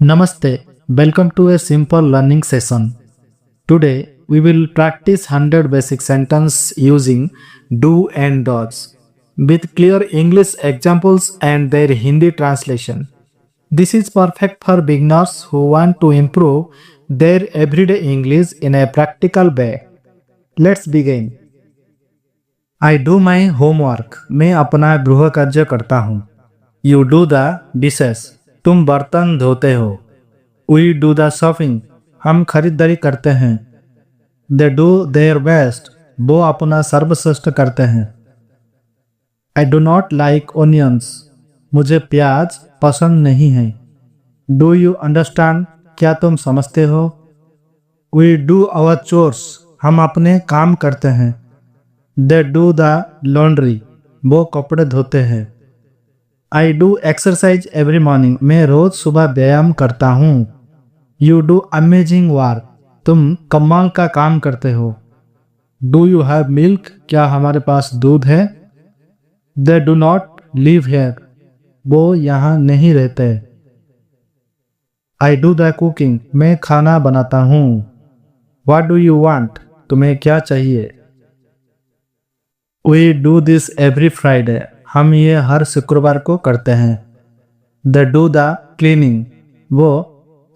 Namaste. Welcome to a simple learning session. Today we will practice 100 basic sentences using do and does with clear English examples and their Hindi translation. This is perfect for beginners who want to improve their everyday English in a practical way. Let's begin. I do my homework. मैं अपना गृह कार्य करता हूँ. You do the dishes. तुम बर्तन धोते हो. We do the shopping. हम खरीदारी करते हैं. They do their best. वो अपना सर्वश्रेष्ठ करते हैं. I do not like onions. मुझे प्याज पसंद नहीं है. Do you understand? क्या तुम समझते हो? We do our chores. हम अपने काम करते हैं. They do the laundry. वो कपड़े धोते हैं. I do exercise every morning. मैं रोज सुबह व्यायाम करता हूँ. You do amazing work. तुम कमाल का काम करते हो. Do you have milk? क्या हमारे पास दूध है? They do not live here. वो यहाँ नहीं रहते. I do the cooking. मैं खाना बनाता हूँ. What do you want? तुम्हें क्या चाहिए? We do this every Friday. हम ये हर शुक्रवार को करते हैं. They do the cleaning. वो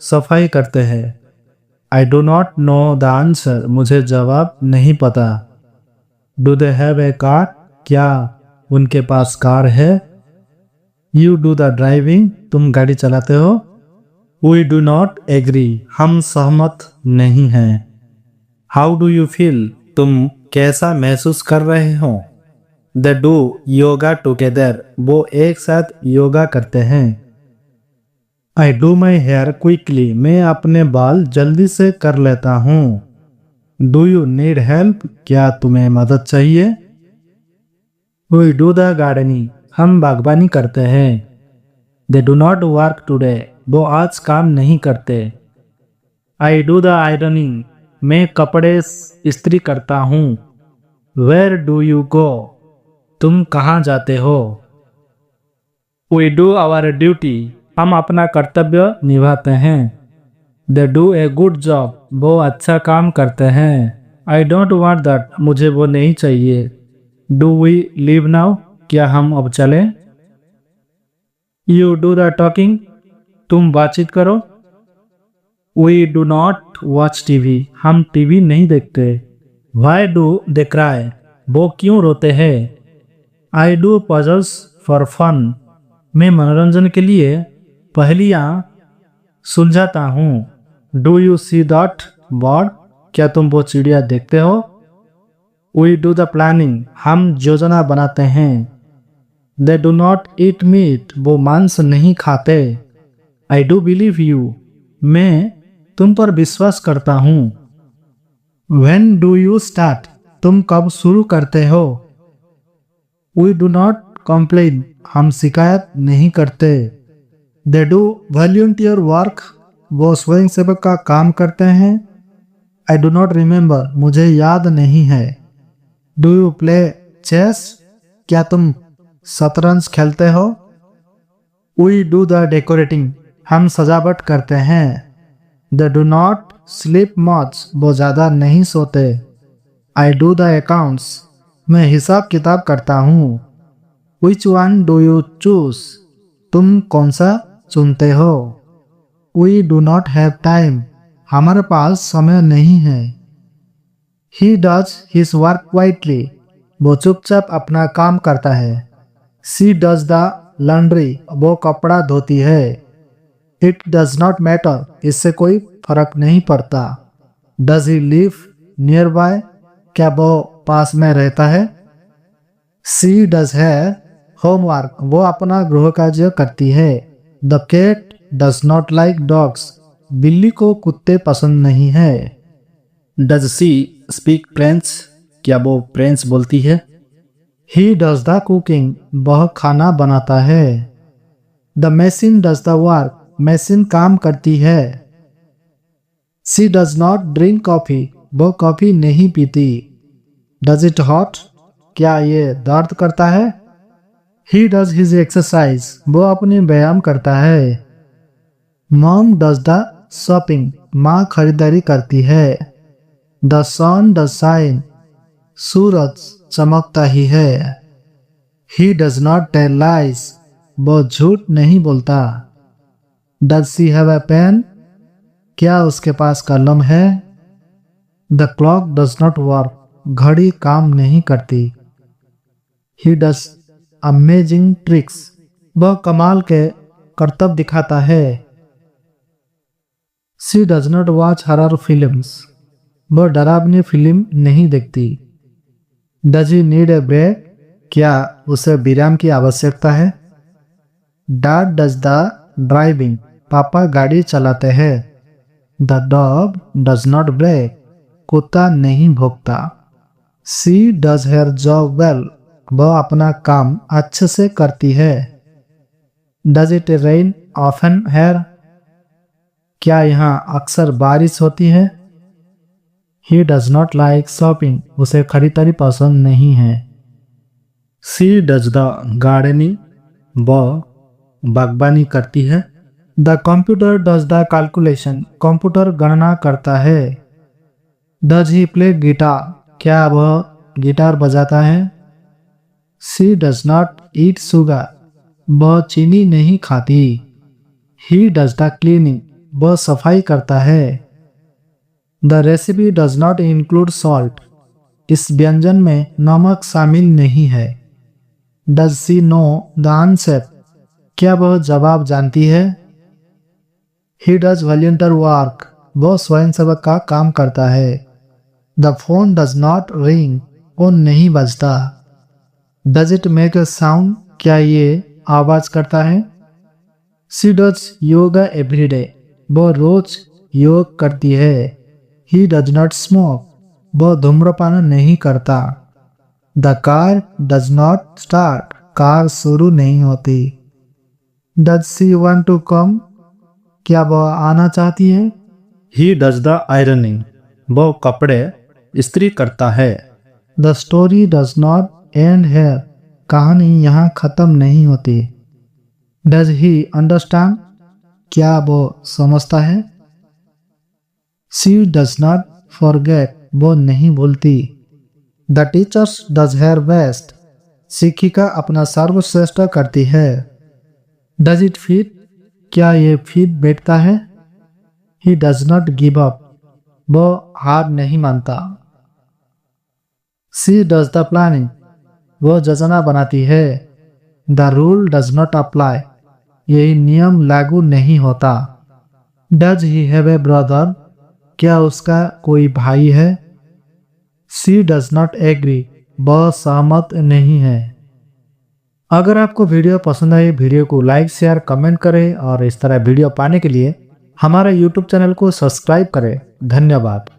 सफाई करते हैं. I do not know the answer. मुझे जवाब नहीं पता. Do they have a car? क्या उनके पास कार है? You do the driving. तुम गाड़ी चलाते हो. We do not agree. हम सहमत नहीं हैं. How do you feel? तुम कैसा महसूस कर रहे हो? They do yoga together. वो एक साथ योगा करते हैं. I do my hair quickly. मैं अपने बाल जल्दी से कर लेता हूँ. Do you need help? क्या तुम्हें मदद चाहिए? We do the gardening. हम बागवानी करते हैं. They do not work today. वो आज काम नहीं करते. I do the ironing. मैं कपड़े इस्त्री करता हूँ. Where do you go? तुम कहाँ जाते हो? We do our duty. हम अपना कर्तव्य निभाते हैं. They do a good job. वो अच्छा काम करते हैं. I don't want that. मुझे वो नहीं चाहिए. Do we leave now? क्या हम अब चलें? You do the talking. तुम बातचीत करो. We do not watch TV. हम टीवी नहीं देखते. Why do they cry? वो क्यों रोते हैं? I do puzzles for fun. मैं मनोरंजन के लिए पहेलियाँ सुलझाता हूँ. Do you see that bird? क्या तुम वो चिड़िया देखते हो? We do the planning. हम योजना बनाते हैं. They do not eat meat. वो मांस नहीं खाते. I do believe you. मैं तुम पर विश्वास करता हूँ. When do you start? तुम कब शुरू करते हो? We do not complain. हम शिकायत नहीं करते. They do volunteer work. वो स्वयंसेवक का काम करते हैं. I do not remember. मुझे याद नहीं है. Do you play chess? क्या तुम शतरंज खेलते हो? We do the decorating. हम सजावट करते हैं. They do not sleep much. वो ज़्यादा नहीं सोते. I do the accounts. मैं हिसाब किताब करता हूँ. Which one do you choose? तुम कौन सा चुनते हो? We do not have time. हमारे पास समय नहीं है. He does his work quietly. वो चुपचाप अपना काम करता है. She does the laundry. वो कपड़ा धोती है. It does not matter. इससे कोई फर्क नहीं पड़ता. Does he live nearby? क्या वो पास में रहता है? She does her homework. वो अपना गृह कार्य करती है. The cat does not like dogs. बिल्ली को कुत्ते पसंद नहीं है. Does she speak French? क्या वो फ्रेंच बोलती है? He does the cooking. वह खाना बनाता है. The machine does the work. Machine काम करती है. She does not drink coffee. वो कॉफी नहीं पीती. Does it hurt? क्या ये दर्द करता है? He does his exercise. वो अपनी व्यायाम करता है. मॉम डज द शॉपिंग, माँ खरीदारी करती है। द सन डज शाइन, सूरज चमकता ही है। He does not tell lies, वो झूठ नहीं बोलता। Does she have a pen, क्या उसके पास कलम है। The clock does not work, घड़ी काम नहीं करती। ही डज अमेजिंग ट्रिक्स, वह कमाल के करतब दिखाता है। She does not watch horror films, वह डरावनी फिल्म नहीं देखती। Does he need a break, क्या उसे विराम की आवश्यकता है। डैड डज द ड्राइविंग, पापा गाड़ी चलाते हैं। The dog does not break, कुत्ता नहीं भौंकता। She does her job well, वह अपना काम अच्छे से करती है। Does it rain often here, क्या यहाँ अक्सर बारिश होती है। He does not like shopping, उसे खरीदारी पसंद नहीं है। सी डज द गार्डनिंग, वह बागबानी करती है। The computer does the calculation, computer गणना करता है। डज ही प्ले गिटार, क्या वह गिटार बजाता है। She does not eat sugar, वह चीनी नहीं खाती। ही डज द क्लीनिंग, वह सफाई करता है। The recipe does not include salt, इस व्यंजन में नमक शामिल नहीं है। Does she know the answer, क्या वह जवाब जानती है। ही डज वॉलंटियर वर्क, वह स्वयंसेवक का काम करता है। The phone does not ring, phone नहीं बजता। Does it make a sound, क्या ये आवाज करता है। सी डज योगा एवरी डे, वह रोज योग करती है। ही डज नॉट स्मोक, वह धूम्रपान नहीं करता। The car does not start, car शुरू नहीं होती। Does she want to come, क्या वह आना चाहती है। ही डज द आयरनिंग, वह कपड़े इस्त्री करता है। The story does not end here, कहानी यहाँ खत्म नहीं होती। डज ही अंडरस्टैंड, क्या वो समझता है। शी डज नॉट फॉरगेट, वो नहीं भूलती। The teachers does her best, शिक्षिका अपना सर्वश्रेष्ठ करती है। डज इट फिट, क्या ये फिट बैठता है। He does not give up, वो हार नहीं मानता। शी डज द प्लानिंग, वो योजना बनाती है। The rule does not apply, यही नियम लागू नहीं होता। Does he have a brother, क्या उसका कोई भाई है। शी डज नॉट एग्री, वह सहमत नहीं है। अगर आपको वीडियो पसंद आए, वीडियो को लाइक शेयर कमेंट करें और इस तरह वीडियो पाने के लिए हमारे YouTube चैनल को सब्सक्राइब करें। धन्यवाद।